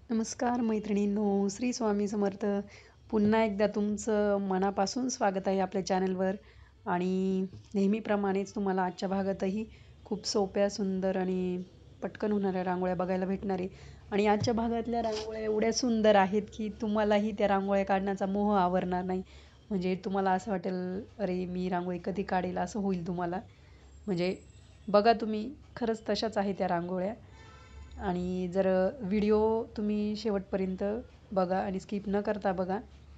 नमस्कार मैत्रिणींनो, श्री स्वामी समर्थ. पुन्हा एकदा तुमचं मनापासून स्वागत आहे आपल्या चॅनलवर. आणि नेहमीप्रमाणेच तुम्हाला आजच्या भागातही खूप सोप्या, सुंदर आणि पटकन होणाऱ्या रांगोळ्या बघायला भेटणार आहे. आणि आजच्या भागातल्या रांगोळ्या एवढ्या सुंदर आहेत की तुम्हालाही त्या रांगोळ्या काढण्याचा मोह आवरणार नाही. म्हणजे तुम्हाला असं वाटेल, अरे मी रांगोळी कधी काढेल, असं होईल तुम्हाला. म्हणजे बघा तुम्ही, खरंच तशाच आहे त्या रांगोळ्या. आणि जर व्हिडिओ तुम्ही शेवटपर्यंत बघा आणि स्किप न करता बघा,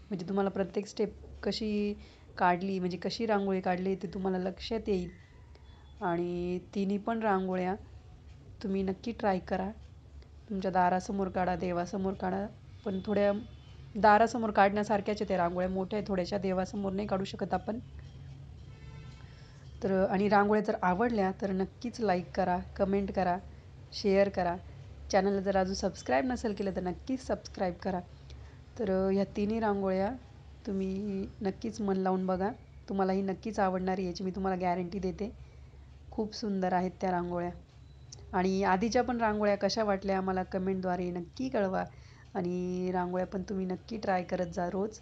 म्हणजे तुम्हाला प्रत्येक स्टेप कशी काढली, म्हणजे कशी रांगोळी काढली ते तुम्हाला लक्षात येईल. आणि तिन्ही पण रांगोळ्या तुम्ही नक्की ट्राय करा. तुमच्या दारासमोर काढा, देवासमोर काढा. पण थोड्या दारासमोर काढण्यासारख्याच त्या रांगोळ्या, मोठ्या थोड्याशा, देवासमोर नाही काढू शकत आपण. तर आणि रांगोळ्या जर आवडल्या तर नक्कीच लाईक करा, कमेंट करा, शेअर करा. चॅनलला जर अजून सबस्क्राईब नसेल केलं तर नक्कीच सबस्क्राईब करा. तर ह्या तिन्ही रांगोळ्या तुम्ही नक्कीच मन लावून बघा. तुम्हालाही नक्कीच आवडणार, याची मी तुम्हाला गॅरंटी देते. खूप सुंदर आहेत त्या रांगोळ्या. आणि आधीच्या पण रांगोळ्या कशा वाटल्या आम्हाला कमेंटद्वारे नक्की कळवा. आणि रांगोळ्या पण तुम्ही नक्की ट्राय करत जा. रोज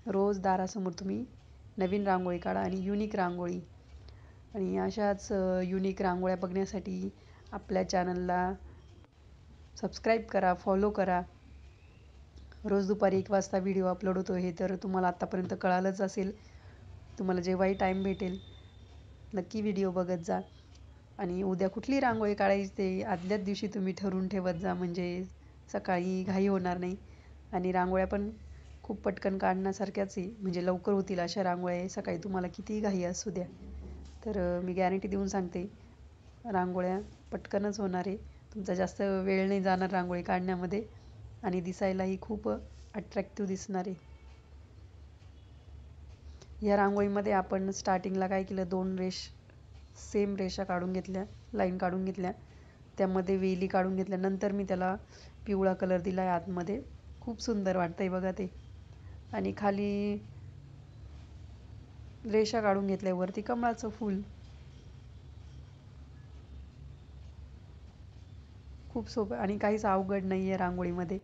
रोज दारासमोर तुम्ही नवीन रांगोळी काढा आणि युनिक रांगोळी. आणि अशाच युनिक रांगोळ्या बघण्यासाठी आपल्या चॅनलला सबस्क्राईब करा, फॉलो करा. रोज दुपारी 1 वाजता व्हिडिओ अपलोड होतो, हे तर तुम्हाला आत्तापर्यंत कळालंच असेल. तुम्हाला जेव्हाही टाईम भेटेल नक्की व्हिडिओ बघत जा. आणि उद्या कुठली रांगोळी काढायची ते आदल्याच दिवशी तुम्ही ठरवून ठेवत जा, म्हणजे सकाळी घाई होणार नाही. आणि रांगोळ्या पण खूप पटकन काढण्यासारख्याच आहे, म्हणजे लवकर होतील अशा रांगोळ्या आहे. सकाळी तुम्हाला कितीही घाई असू द्या, तर मी गॅरंटी देऊन सांगते, रांगोळ्या पटकनच होणार आहे. तुमचा जास्त वेळ नाही जाणार रांगोळी काढण्यामध्ये. आणि दिसायलाही खूप अट्रॅक्टिव्ह दिसणार आहे. या रांगोळीमध्ये आपण स्टार्टिंगला काय केलं, 2 सेम रेषा काढून घेतल्या, लाईन काढून घेतल्या. त्यामध्ये वेली काढून घेतल्या. नंतर मी त्याला पिवळा कलर दिला आहे आतमध्ये. खूप सुंदर वाटतंय बघा ते. आणि खाली रेषा काढून घेतल्या, वरती कमळाचं फूल. खूप सोपं आणि काहीच अवघड नाही आहे रांगोळीमध्ये.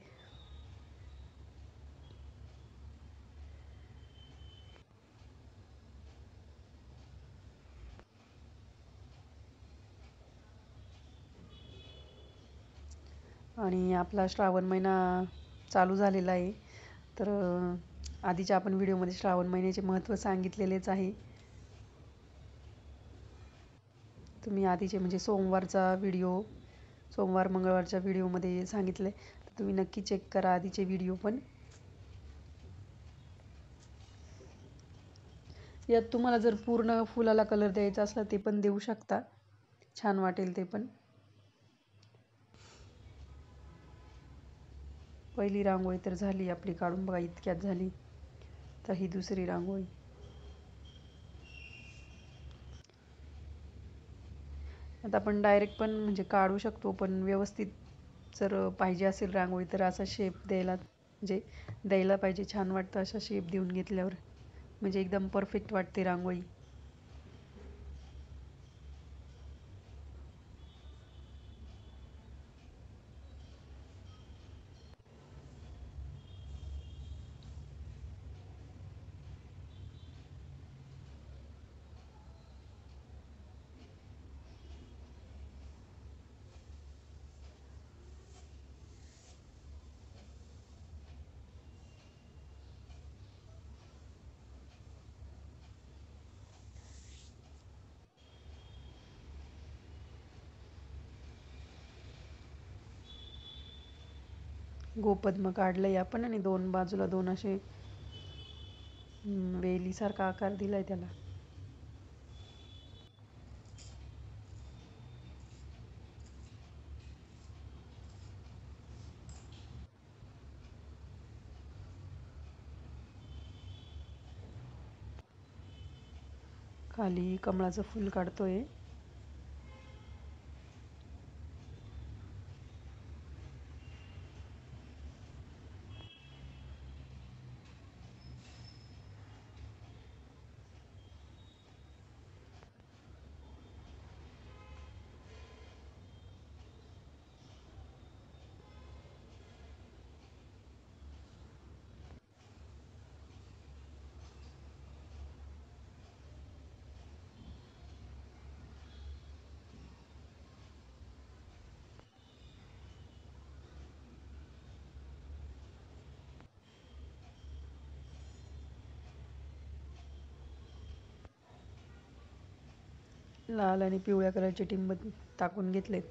आणि आपला श्रावण महिना चालू झालेला आहे. तर आधीच्या आपण व्हिडिओमध्ये श्रावण महिन्याचे महत्त्व सांगितलेलेच आहे. तुम्ही आधीचे म्हणजे सोमवार मंगळवारच्या व्हिडिओमध्ये सांगितले, तर तुम्ही नक्की चेक करा आधीचे व्हिडिओ पण. यात तुम्हाला जर पूर्ण फुलाला कलर द्यायचा असला ते पण देऊ शकता, छान वाटेल ते पण. पहिली रांगोळी तर झाली आपली काढून बघा, इतक्यात झाली. तर ही दुसरी रांगोळी. आता आपण डायरेक्ट पण म्हणजे काढू शकतो, पण व्यवस्थित जर पाहिजे असेल रांगोळी तर असा शेप द्यायला पाहिजे. छान वाटतं असा शेप देऊन घेतल्यावर, म्हणजे एकदम परफेक्ट वाटते रांगोळी. गोपद्म काढलंय आपण आणि 2 बाजूला 2 असे वेलीसारखा आकार दिलाय त्याला. खाली कमळाचं फूल काढतोय. लाल आणि पिवळ्या कलरचे टिंब टाकून घेतलेत.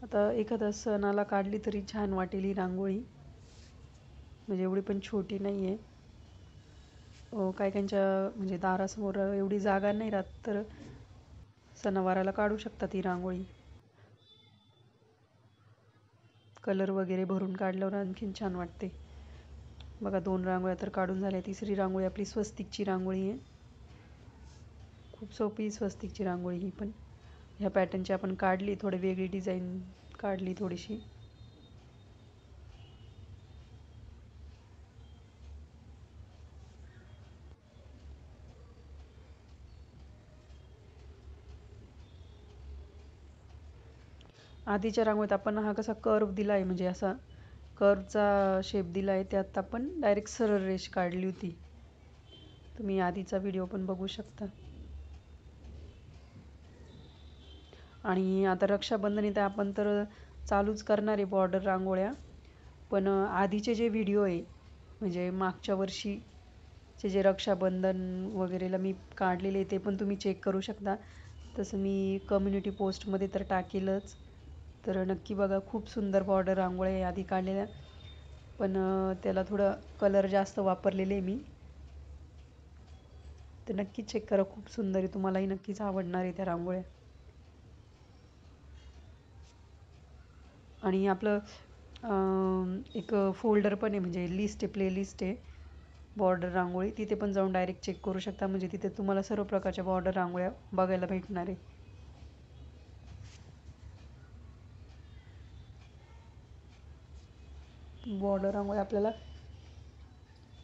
आता एखाद्या सणाला काढली तरी छान वाटेल ही रांगोळी, म्हणजे एवढी पण छोटी नाही आहे. काही काहींच्या म्हणजे दारासमोर एवढी जागा नाही राहत, तर सणावाराला काढू शकतात ही रांगोळी. कलर वगैरे भरून काढल्यावर आणखीन छान वाटते. बघा 2 रांगोळ्या तर काढून झाल्या. तिसरी रांगोळी आपली स्वस्तिकची रांगोळी आहे. खूप सोपी स्वस्तिकची रांगोळी ही पण. ह्या पॅटर्नची आपण काढली, थोडी वेगळी डिझाईन काढली थोडीशी. आधीच्या रांगोळीत आपण हा कसा कर्व दिला आहे, म्हणजे असा कर्वचा शेप दिला आहे, त्यात आपण डायरेक्ट सरळ रेष काढली होती. तुम्ही आधीचा व्हिडिओ पण बघू शकता. आणि आता रक्षाबंधन इथे आपण तर चालूच करणार आहे बॉर्डर रांगोळ्या. पण आधीचे जे व्हिडिओ आहे, म्हणजे मागच्या वर्षीचे जे रक्षाबंधन वगैरेला मी काढलेले ते पण तुम्ही चेक करू शकता. तसं मी कम्युनिटी पोस्टमध्ये तर टाकेलच. तर नक्की बघा, खूप सुंदर बॉर्डर रांगोळ्या आहे आधी काढलेल्या. पण त्याला थोडं कलर जास्त वापरलेले आहे मी. तर नक्की चेक करा, खूप सुंदर आहे. तुम्हालाही नक्कीच आवडणार आहे त्या रांगोळ्या. आणि आपलं एक फोल्डर पण आहे, म्हणजे लिस्ट आहे, प्लेलिस्ट आहे बॉर्डर रांगोळी. तिथे पण जाऊन डायरेक्ट चेक करू शकता, म्हणजे तिथे तुम्हाला सर्व प्रकारच्या बॉर्डर रांगोळ्या बघायला भेटणार आहे. बॉर्डर रांगोळी आपल्याला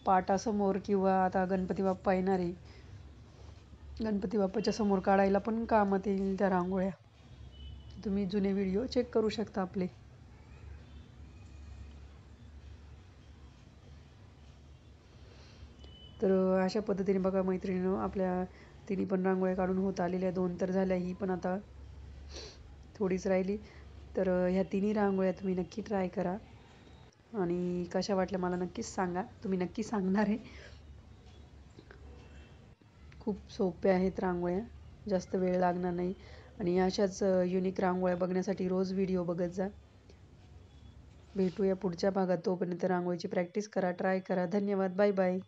पाटासमोर किंवा आता गणपती बाप्पा येणार आहे, गणपती बाप्पाच्या समोर काढायला पण कामात येईल त्या रांगोळ्या. तुम्ही जुने व्हिडिओ चेक करू शकता आपले. तर अशा पद्धतीने बघा मैत्रिणींनो, आपल्या तिन्ही पण रांगोळ्या काढून होत आलेल्या. 2 तर झाल्या, ही पण आता थोडीच राहिली. तर ह्या तिन्ही रांगोळ्या तुम्ही नक्की ट्राय करा आणि कशा वाटल्या मला नक्कीच सांगा. तुम्ही नक्की सांगणार आहे. खूप सोप्या आहेत रांगोळ्या, जास्त वेळ लागणार नाही. आणि अशाच युनिक रांगोळ्या बघण्यासाठी रोज व्हिडिओ बघत जा. भेटूया पुढच्या भागात. तोपर्यंत रांगोळीची प्रॅक्टिस करा, ट्राय करा. धन्यवाद. Bye bye.